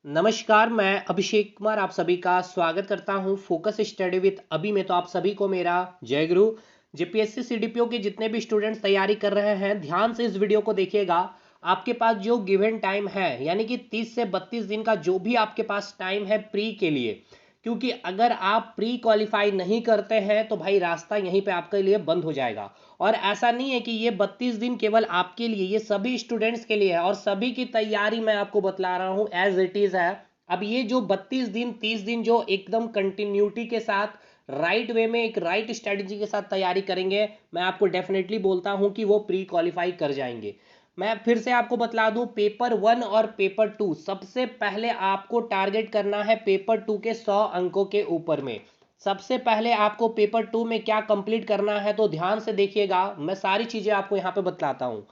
नमस्कार, मैं अभिषेक कुमार आप सभी का स्वागत करता हूं फोकस स्टडी विद अभी में। तो आप सभी को मेरा जय गुरु। जेपीएससी सीडीपीओ के जितने भी स्टूडेंट्स तैयारी कर रहे हैं, ध्यान से इस वीडियो को देखिएगा। आपके पास जो गिवन टाइम है यानी कि 30 से 32 दिन का जो भी आपके पास टाइम है प्री के लिए, क्योंकि अगर आप प्री क्वालिफाई नहीं करते हैं तो भाई रास्ता यहीं पे आपके लिए बंद हो जाएगा। और ऐसा नहीं है कि ये 32 दिन केवल आपके लिए, ये सभी स्टूडेंट्स के लिए है और सभी की तैयारी मैं आपको बतला रहा हूँ एज इट इज है। अब ये जो 32 दिन 30 दिन जो एकदम कंटिन्यूटी के साथ राइट वे में एक राइट स्ट्रेटजी के साथ तैयारी करेंगे, मैं आपको डेफिनेटली बोलता हूं कि वो प्री क्वालिफाई कर जाएंगे। मैं फिर से आपको बतला दूं, पेपर 1 और पेपर 2 सबसे पहले आपको टारगेट करना है पेपर 2 के 100 अंकों के ऊपर में। सबसे पहले आपको पेपर 2 में क्या कंप्लीट करना है तो ध्यान से देखिएगा, मैं सारी चीजें आपको यहाँ पे बतलाता हूँ।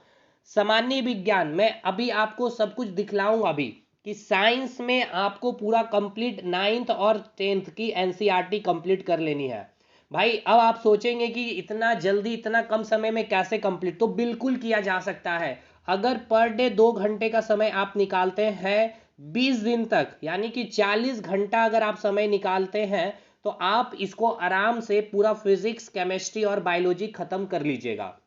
सामान्य विज्ञान में अभी आपको सब कुछ दिखलाऊंगा अभी कि साइंस में आपको पूरा कंप्लीट 9th और 10th की एनसीईआरटी कंप्लीट कर लेनी है। भाई अब आप सोचेंगे कि इतना जल्दी इतना कम समय में कैसे कंप्लीट, तो बिल्कुल किया जा सकता है। अगर पर डे 2 घंटे का समय आप निकालते हैं 20 दिन तक, यानी कि 40 घंटा अगर आप समय निकालते हैं तो आप इसको आराम से पूरा फिजिक्स केमिस्ट्री और बायोलॉजी खत्म कर लीजिएगा।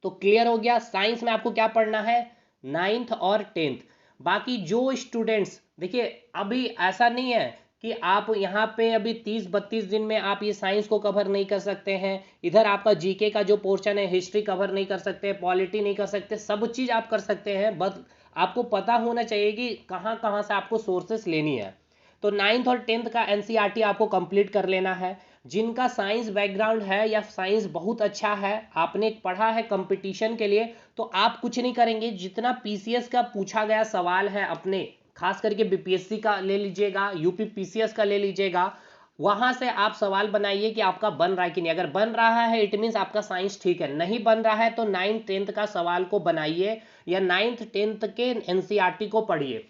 तो क्लियर हो गया, साइंस में आपको क्या पढ़ना है 9th और 10th। बाकी जो स्टूडेंट्स देखिए, अभी ऐसा नहीं है कि आप यहाँ पे अभी 30-32 दिन में आप ये साइंस को कवर नहीं कर सकते हैं। इधर आपका जीके का जो पोर्शन है, हिस्ट्री कवर नहीं कर सकते, पॉलिटी नहीं कर सकते, सब चीज़ आप कर सकते हैं। बस आपको पता होना चाहिए कि कहाँ कहाँ से आपको सोर्सेस लेनी है। तो 9th और 10th का एनसीईआरटी आपको कंप्लीट कर लेना है। जिनका साइंस बैकग्राउंड है या साइंस बहुत अच्छा है, आपने पढ़ा है कंपटीशन के लिए, तो आप कुछ नहीं करेंगे। जितना पीसीएस का पूछा गया सवाल है अपने, खास करके बीपीएससी का ले लीजिएगा, यूपी पीसीएस का ले लीजिएगा, वहां से आप सवाल बनाइए कि आपका बन रहा है कि नहीं। अगर बन रहा है इट मीन्स आपका साइंस ठीक है, नहीं बन रहा है तो 9th-10th का सवाल को बनाइए या 9th-10th के एनसीईआरटी को पढ़िए।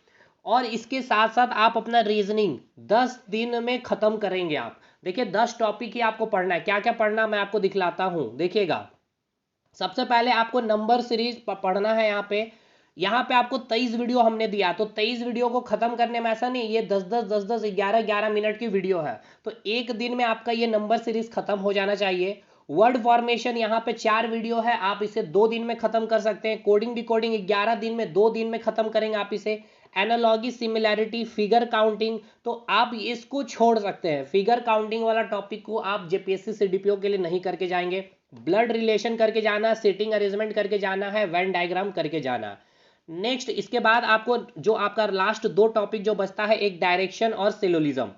और इसके साथ साथ आप अपना रीजनिंग 10 दिन में खत्म करेंगे। आप देखिए 10 टॉपिक ही आपको पढ़ना है। क्या क्या पढ़ना मैं आपको दिखलाता हूं, देखिएगा। सबसे पहले आपको नंबर सीरीज पढ़ना है। यहाँ पे आपको 23 वीडियो हमने दिया, तो 23 वीडियो को खत्म करने में ऐसा नहीं, ये 10-10 11-11 मिनट की वीडियो है, तो एक दिन में आपका ये नंबर सीरीज खत्म हो जाना चाहिए। वर्ड फॉर्मेशन यहाँ पे 4 वीडियो है, आप इसे 2 दिन में खत्म कर सकते हैं। कोडिंग डिकोडिंग 11 दिन में, 2 दिन में खत्म करेंगे आप इसे। एनालॉगी सिमिलैरिटी फिगर काउंटिंग, तो आप इसको छोड़ सकते हैं, फिगर काउंटिंग वाला टॉपिक को आप जेपीएससी सीडीपीओ के लिए नहीं करके जाएंगे। ब्लड रिलेशन करके जाना, सेटिंग अरेंजमेंट करके जाना है, वेन डायग्राम करके जाना। नेक्स्ट इसके बाद आपको जो आपका लास्ट 2 टॉपिक जो बचता है, एक डायरेक्शन और सिलोलिज्म।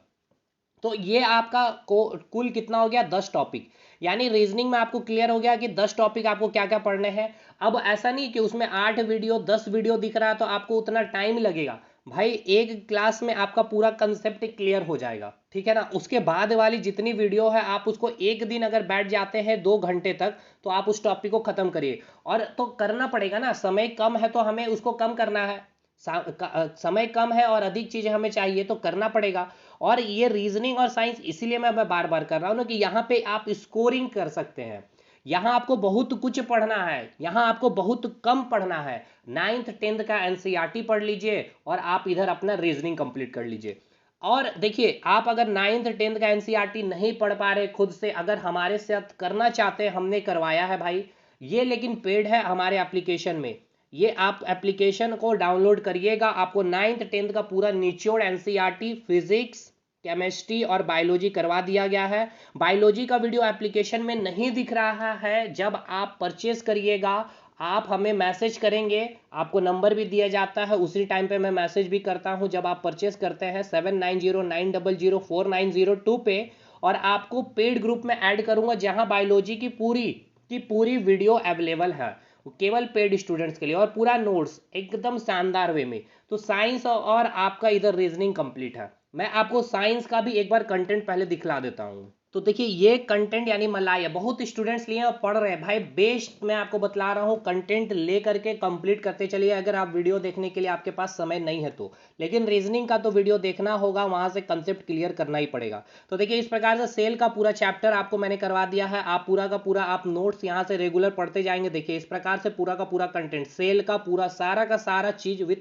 तो ये आपका कुल कितना हो गया 10 टॉपिक। यानी रीजनिंग में आपको क्लियर हो गया कि 10 टॉपिक आपको क्या क्या पढ़ने हैं। अब ऐसा नहीं कि उसमें 8 वीडियो 10 वीडियो दिख रहा है तो आपको उतना टाइम लगेगा। भाई एक क्लास में आपका पूरा कंसेप्ट क्लियर हो जाएगा, ठीक है ना। उसके बाद वाली जितनी वीडियो है आप उसको एक दिन अगर बैठ जाते हैं 2 घंटे तक, तो आप उस टॉपिक को खत्म करिए। और तो करना पड़ेगा ना, समय कम है तो हमें उसको कम करना है। समय कम है और अधिक चीजें हमें चाहिए तो करना पड़ेगा। और ये रीजनिंग और साइंस इसीलिए मैं बार बार कर रहा हूं ना कि यहाँ पे आप स्कोरिंग कर सकते हैं। यहाँ आपको बहुत कुछ पढ़ना है, यहाँ आपको बहुत कम पढ़ना है। 9th-10th का एनसीईआरटी पढ़ लीजिए और आप इधर अपना रीजनिंग कंप्लीट कर लीजिए। और देखिए, आप अगर 9th-10th का एनसीईआरटी नहीं पढ़ पा रहे खुद से, अगर हमारे साथ करना चाहते हैं, हमने करवाया है भाई ये, लेकिन पेड है हमारे एप्लीकेशन में। ये आप एप्लीकेशन को डाउनलोड करिएगा, आपको 9th-10th का पूरा निचोड़ एनसीईआरटी फिजिक्स केमिस्ट्री और बायोलॉजी करवा दिया गया है। बायोलॉजी का वीडियो एप्लीकेशन में नहीं दिख रहा है, जब आप परचेज करिएगा आप हमें मैसेज करेंगे, आपको नंबर भी दिया जाता है, उसी टाइम पे मैं मैसेज भी करता हूं जब आप परचेज करते हैं 7909004902 पे। और आपको पेड ग्रुप में ऐड करूंगा जहां बायोलॉजी की पूरी वीडियो अवेलेबल है, केवल पेड स्टूडेंट्स के लिए, और पूरा नोट्स एकदम शानदार वे में। तो साइंस और आपका इधर रीजनिंग कंप्लीट है। मैं आपको साइंस का भी एक बार कंटेंट पहले दिखला देता हूँ। तो देखिए ये कंटेंट यानी मलाई है, बहुत स्टूडेंट्स लिए और पढ़ रहे हैं भाई। बेस्ट मैं आपको बतला रहा हूँ, कंटेंट ले करके कंप्लीट करते चलिए अगर आप वीडियो देखने के लिए आपके पास समय नहीं है तो। लेकिन रीजनिंग का तो वीडियो देखना होगा, वहां से कंसेप्ट क्लियर करना ही पड़ेगा। तो देखिए इस प्रकार से सेल का पूरा चैप्टर आपको मैंने करवा दिया है, आप पूरा का पूरा आप नोट्स यहाँ से रेगुलर पढ़ते जाएंगे। देखिए इस प्रकार से पूरा का पूरा कंटेंट सेल का पूरा सारा का सारा चीज विथ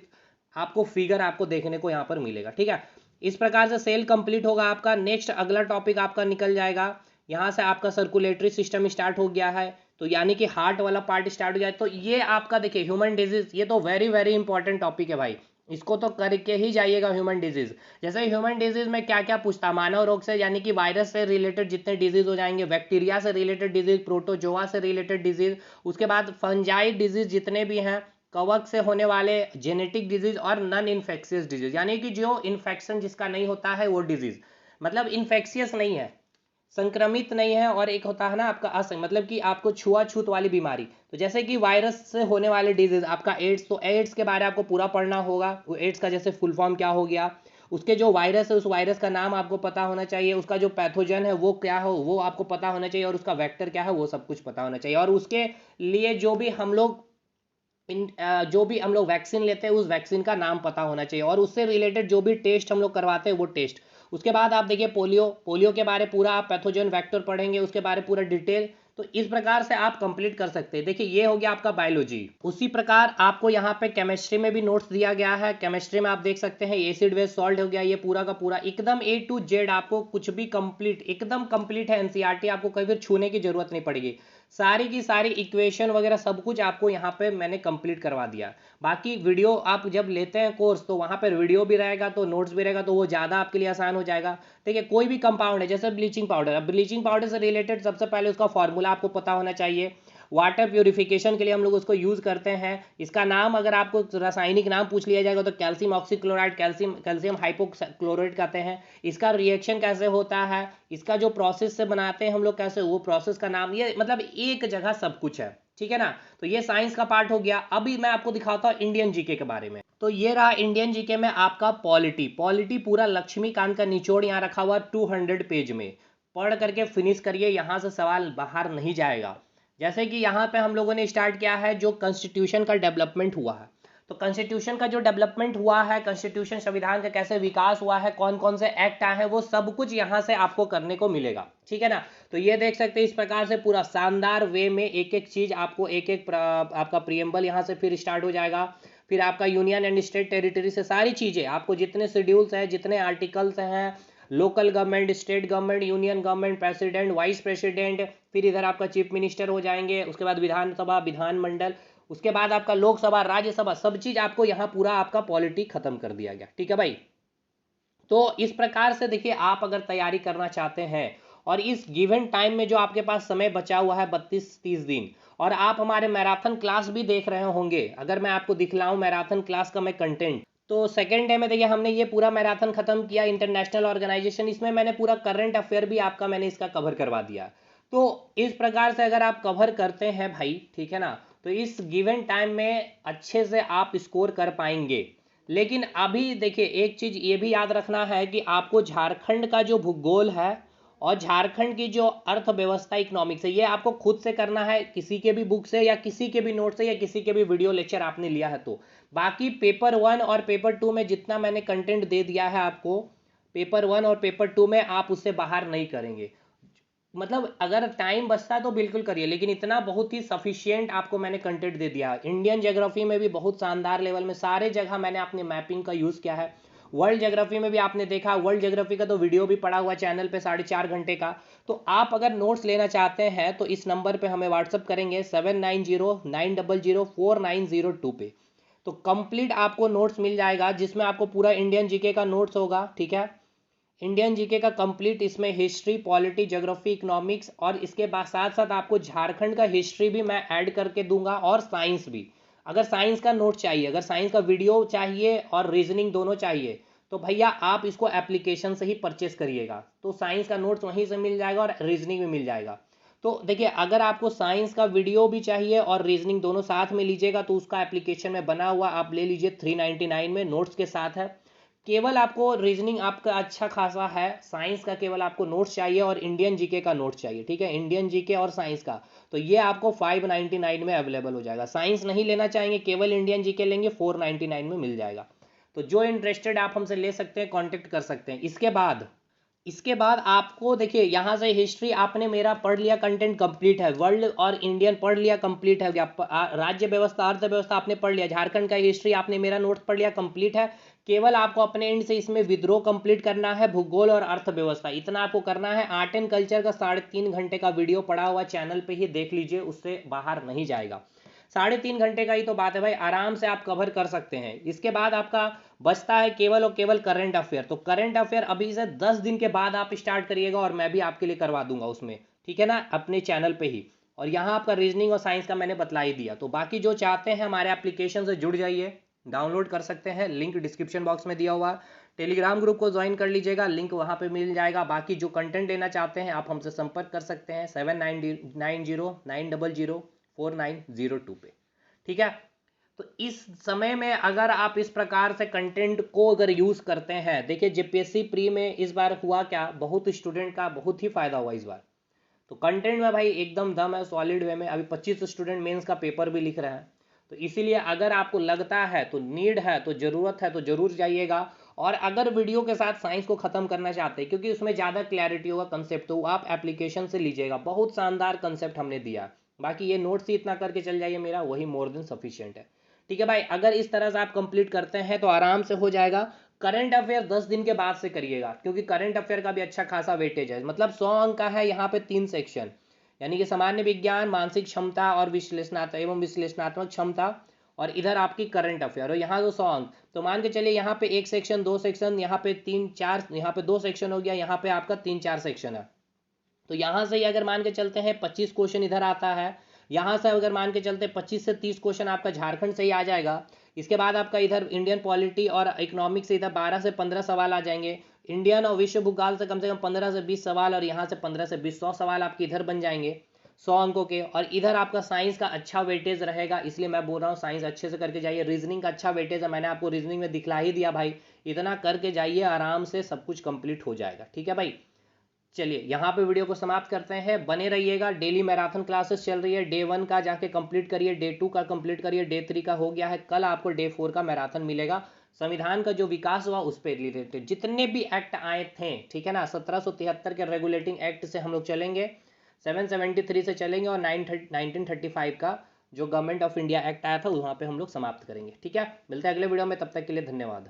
आपको फिगर आपको देखने को यहाँ पर मिलेगा। ठीक है, इस प्रकार से सेल कंप्लीट होगा आपका। नेक्स्ट अगला टॉपिक आपका निकल जाएगा, यहाँ से आपका सर्कुलेटरी सिस्टम स्टार्ट हो गया है, तो यानी कि हार्ट वाला पार्ट स्टार्ट हो जाए। तो ये आपका देखिए ह्यूमन डिजीज, ये तो वेरी वेरी इंपॉर्टेंट टॉपिक है भाई, इसको तो करके ही जाइएगा। ह्यूमन डिजीज, जैसे ह्यूमन डिजीज में क्या क्या पूछता, मानव रोग से यानी कि वायरस से रिलेटेड जितने डिजीज हो जाएंगे, बैक्टीरिया से रिलेटेड डिजीज, प्रोटोजोआ से रिलेटेड डिजीज, उसके बाद फंजाई डिजीज जितने भी हैं, कवक से होने वाले जेनेटिक डिजीज, और नॉन इन्फेक्शियस डिजीज यानी कि जो इन्फेक्शन जिसका नहीं होता है वो डिजीज, मतलब इन्फेक्शियस नहीं है, संक्रमित नहीं है, और एक होता है ना आपका मतलब कि आपको छुआछूत वाली बीमारी। तो जैसे कि वायरस से होने वाले डिजीज आपका एड्स, तो एड्स के बारे में आपको पूरा पढ़ना होगा। वो एड्स का जैसे फुल फॉर्म क्या हो गया, उसके जो वायरस है उस वायरस का नाम आपको पता होना चाहिए, उसका जो पैथोजन है वो क्या हो वो आपको पता होना चाहिए, और उसका वेक्टर क्या है वो सब कुछ पता होना चाहिए। और उसके लिए जो भी हम लोग वैक्सीन लेते हैं उस वैक्सीन का नाम पता होना चाहिए, और उससे रिलेटेड जो भी टेस्ट हम लोग करवाते हैं वो टेस्ट। उसके बाद आप देखिए पोलियो के बारे पूरा आप पैथोजन वेक्टर पढ़ेंगे, उसके बारे पूरा डिटेल। तो इस प्रकार से आप कंप्लीट कर सकते हैं। देखिए ये हो गया आपका बायोलॉजी। उसी प्रकार आपको यहाँ पे केमिस्ट्री में भी नोट्स दिया गया है। केमिस्ट्री में आप देख सकते हैं एसिड बेस सॉल्ट हो गया, ये पूरा का पूरा एकदम A to Z आपको कुछ भी कंप्लीट, एकदम कंप्लीट है। एनसीईआरटी आपको कभी भी छूने की जरूरत नहीं पड़ेगी, सारी की सारी इक्वेशन वगैरह सब कुछ आपको यहाँ पे मैंने कंप्लीट करवा दिया। बाकी वीडियो आप जब लेते हैं कोर्स तो वहाँ पर वीडियो भी रहेगा तो नोट्स भी रहेगा, तो वो ज़्यादा आपके लिए आसान हो जाएगा। देखिए कोई भी कंपाउंड है जैसे ब्लीचिंग पाउडर, अब ब्लीचिंग पाउडर से रिलेटेड सबसे पहले उसका फॉर्मूला आपको पता होना चाहिए। वाटर प्यूरिफिकेशन के लिए हम लोग उसको यूज़ करते हैं। इसका नाम अगर आपको रासायनिक नाम पूछ लिया जाएगा तो कैल्शियम ऑक्सीक्लोराइड, कैल्शियम हाइपोक्लोराइड कहते हैं। इसका रिएक्शन कैसे होता है, इसका जो प्रोसेस से बनाते हैं हम लोग कैसे, वो प्रोसेस का नाम, ये मतलब एक जगह सब कुछ है। ठीक है ना, तो ये साइंस का पार्ट हो गया। अभी मैं आपको दिखाता हूँ इंडियन जीके के बारे में। तो ये रहा इंडियन जीके में आपका पॉलिटी पूरा लक्ष्मीकांत का निचोड़ यहाँ रखा हुआ 200 पेज में, पढ़ करके फिनिश करिए, यहाँ से सवाल बाहर नहीं जाएगा। जैसे कि यहाँ पे हम लोगों ने स्टार्ट किया है जो कॉन्स्टिट्यूशन का डेवलपमेंट हुआ है, तो कॉन्स्टिट्यूशन का जो डेवलपमेंट हुआ है, कॉन्स्टिट्यूशन संविधान का कैसे विकास हुआ है, कौन कौन से एक्ट आए हैं, वो सब कुछ यहाँ से आपको करने को मिलेगा। ठीक है ना, तो ये देख सकते हैं इस प्रकार से पूरा शानदार वे में एक एक चीज आपको आपका प्रियम्बल यहाँ से फिर स्टार्ट हो जाएगा। फिर आपका यूनियन एंड स्टेट टेरिटरी से सारी चीजें आपको, जितने शेड्यूल्स हैं, जितने आर्टिकल्स हैं, local government, state government, union government, president, vice president, फिर इधर आपका चीफ मिनिस्टर हो जाएंगे, उसके बाद विधानसभा, विधानमंडल, उसके बाद आपका लोकसभा, राज्यसभा, सब चीज आपको यहाँ पूरा आपका पॉलिटी खत्म कर दिया गया। ठीक है भाई, तो इस प्रकार से देखिए आप अगर तैयारी करना चाहते हैं और इस गिवन टाइम में जो आपके पास समय बचा हुआ है 32-30 दिन, और आप हमारे मैराथन क्लास भी देख रहे होंगे, अगर मैं आपको दिखलाऊं मैराथन क्लास का मैं कंटेंट, तो सेकेंड डे में देखिए हमने ये पूरा मैराथन खत्म किया, इंटरनेशनल ऑर्गेनाइजेशन, इसमें मैंने पूरा करंट अफेयर भी आपका मैंने इसका कवर करवा दिया। तो इस प्रकार से अगर आप कवर करते हैं भाई, ठीक है ना, तो इस गिवन टाइम में अच्छे से आप स्कोर कर पाएंगे। लेकिन अभी देखिए एक चीज ये भी याद रखना है कि आपको झारखंड का जो भूगोल है और झारखंड की जो अर्थव्यवस्था इकोनॉमिक्स है, ये आपको खुद से करना है, किसी के भी बुक से या किसी के भी नोट से या किसी के भी वीडियो लेक्चर आपने लिया है तो। बाकी पेपर 1 और पेपर 2 में जितना मैंने कंटेंट दे दिया है आपको, पेपर 1 और पेपर 2 में आप उससे बाहर नहीं करेंगे। मतलब अगर टाइम बचता है तो बिल्कुल करिए, लेकिन इतना बहुत ही सफिशियंट आपको मैंने कंटेंट दे दिया। इंडियन ज्योग्राफी में भी बहुत शानदार लेवल में सारे जगह मैंने अपने मैपिंग का यूज़ किया है। वर्ल्ड ज्योग्राफी में भी आपने देखा, वर्ल्ड ज्योग्राफी का तो वीडियो भी पड़ा हुआ चैनल पे 4.5 घंटे का। तो आप अगर नोट्स लेना चाहते हैं तो इस नंबर पे हमें व्हाट्सअप करेंगे 7909004902 पे, तो कंप्लीट आपको नोट्स मिल जाएगा, जिसमें आपको पूरा इंडियन जीके का नोट्स होगा। ठीक है, इंडियन जीके का कंप्लीट, इसमें हिस्ट्री, पॉलिटी, ज्योग्राफी, इकोनॉमिक्स, और इसके बाद साथ साथ आपको झारखंड का हिस्ट्री भी मैं ऐड करके दूंगा, और साइंस भी। अगर साइंस का नोट चाहिए, अगर साइंस का वीडियो चाहिए और रीजनिंग दोनों चाहिए, तो भैया आप इसको एप्लीकेशन से ही परचेस करिएगा, तो साइंस का नोट्स वहीं से मिल जाएगा और रीजनिंग भी मिल जाएगा। तो देखिए अगर आपको साइंस का वीडियो भी चाहिए और रीजनिंग दोनों साथ में लीजिएगा तो उसका एप्लीकेशन में बना हुआ आप ले लीजिए, 399 में नोट्स के साथ है। केवल आपको रीजनिंग आपका अच्छा खासा है, साइंस का केवल आपको नोट्स चाहिए और इंडियन जीके का नोट्स चाहिए। ठीक है, इंडियन जीके और साइंस का, तो ये आपको 599 में अवेलेबल हो जाएगा। साइंस नहीं लेना चाहेंगे, केवल इंडियन जीके लेंगे, 499 में मिल जाएगा। तो जो इंटरेस्टेड आप हमसे ले सकते हैं, कॉन्टेक्ट कर सकते हैं। इसके बाद इसके बाद आपको देखिए यहाँ से हिस्ट्री आपने मेरा पढ़ लिया, कंटेंट कंप्लीट है, वर्ल्ड और इंडियन पढ़ लिया, कंप्लीट है, राज्य व्यवस्था अर्थव्यवस्था आपने पढ़ लिया, झारखंड का हिस्ट्री आपने मेरा नोट्स पढ़ लिया, कंप्लीट है। केवल आपको अपने एंड से इसमें विद्रोह कंप्लीट करना है, भूगोल और अर्थव्यवस्था इतना आपको करना है। आर्ट एंड कल्चर का 3.5 घंटे का वीडियो पड़ा हुआ चैनल पे ही देख लीजिए, उससे बाहर नहीं जाएगा। 3.5 घंटे का ही तो बात है भाई, आराम से आप कवर कर सकते हैं। इसके बाद आपका बचता है केवल और केवल करंट अफेयर। तो करंट अफेयर अभी से 10 दिन के बाद आप स्टार्ट करिएगा और मैं भी आपके लिए करवा दूंगा उसमें, ठीक है ना, अपने चैनल पे ही। और यहाँ आपका रीजनिंग और साइंस का मैंने बतला ही दिया। तो बाकी जो चाहते हैं हमारे एप्लीकेशन से जुड़ जाइए, डाउनलोड कर सकते हैं, लिंक डिस्क्रिप्शन बॉक्स में दिया हुआ। टेलीग्राम ग्रुप को ज्वाइन कर लीजिएगा, लिंक वहाँ पे मिल जाएगा। बाकी जो कंटेंट लेना चाहते हैं आप हमसे संपर्क कर सकते हैं 7990904902 पे, ठीक है। तो इस समय में अगर आप इस प्रकार से कंटेंट को अगर यूज़ करते हैं, देखिए जेपीएससी प्री में इस बार हुआ क्या, बहुत स्टूडेंट का बहुत ही फायदा हुआ इस बार। तो कंटेंट में भाई एकदम दम है, सॉलिड वे में। अभी 25 स्टूडेंट मेंस का पेपर भी लिख रहे हैं। तो इसीलिए अगर आपको लगता है तो, नीड है तो, ज़रूरत है तो ज़रूर जाइएगा। और अगर वीडियो के साथ साइंस को ख़त्म करना चाहते हैं, क्योंकि उसमें ज़्यादा क्लैरिटी होगा कंसेप्ट, तो आप एप्लीकेशन से लीजिएगा, बहुत शानदार कंसेप्ट हमने दिया। बाकी ये नोट्स ही इतना करके चल जाइए, मेरा वही मोर देन सफिशियंट है, ठीक है भाई। अगर इस तरह से आप कंप्लीट करते हैं तो आराम से हो जाएगा। करंट अफेयर 10 दिन के बाद से करिएगा, क्योंकि करंट अफेयर का भी अच्छा खासा वेटेज है। मतलब 100 अंक का है, यहाँ पे 3 सेक्शन, यानी कि सामान्य विज्ञान, मानसिक क्षमता और विश्लेषणात्मक क्षमता, और इधर आपकी करंट अफेयर। और यहाँ तो 100 अंक, तो मान के चलिए यहाँ पे 1 सेक्शन, 2 सेक्शन, यहाँ पे 3-4, यहाँ पे 2 सेक्शन हो गया, यहाँ पे आपका 3-4 सेक्शन है। तो यहाँ से ही अगर मान के चलते हैं 25 क्वेश्चन इधर आता है, यहाँ से अगर मान के चलते 25 से 30 क्वेश्चन आपका झारखंड से ही आ जाएगा। इसके बाद आपका इधर इंडियन पॉलिटी और इकोनॉमिक्स से इधर 12 से 15 सवाल आ जाएंगे। इंडियन और विश्व भूगोल से कम 15 से 20 सवाल, और यहाँ से 15 से 20, 100 सवाल आपके इधर बन जाएंगे 100 अंकों के। और इधर आपका साइंस का अच्छा वेटेज रहेगा, इसलिए मैं बोल रहा हूँ साइंस अच्छे से करके जाइए। रीजनिंग का अच्छा वेटेज है, मैंने आपको रीजनिंग में दिखला ही दिया भाई। इतना करके जाइए, आराम से सब कुछ कंप्लीट हो जाएगा, ठीक है भाई। चलिए यहाँ पे वीडियो को समाप्त करते हैं। बने रहिएगा, डेली मैराथन क्लासेस चल रही है। डे 1 का जाके कंप्लीट करिए, डे 2 का कंप्लीट करिए, डे 3 का हो गया है, कल आपको डे 4 का मैराथन मिलेगा। संविधान का जो विकास हुआ उस पर रिलेटेड जितने भी एक्ट आए थे, ठीक है ना, 1773 के रेगुलेटिंग एक्ट से हम लोग चलेंगे, 773 से चलेंगे, और 1935 का जो गवर्नमेंट ऑफ इंडिया एक्ट आया था वहाँ पे हम लोग समाप्त करेंगे, ठीक है। मिलते हैं अगले वीडियो में, तब तक के लिए धन्यवाद।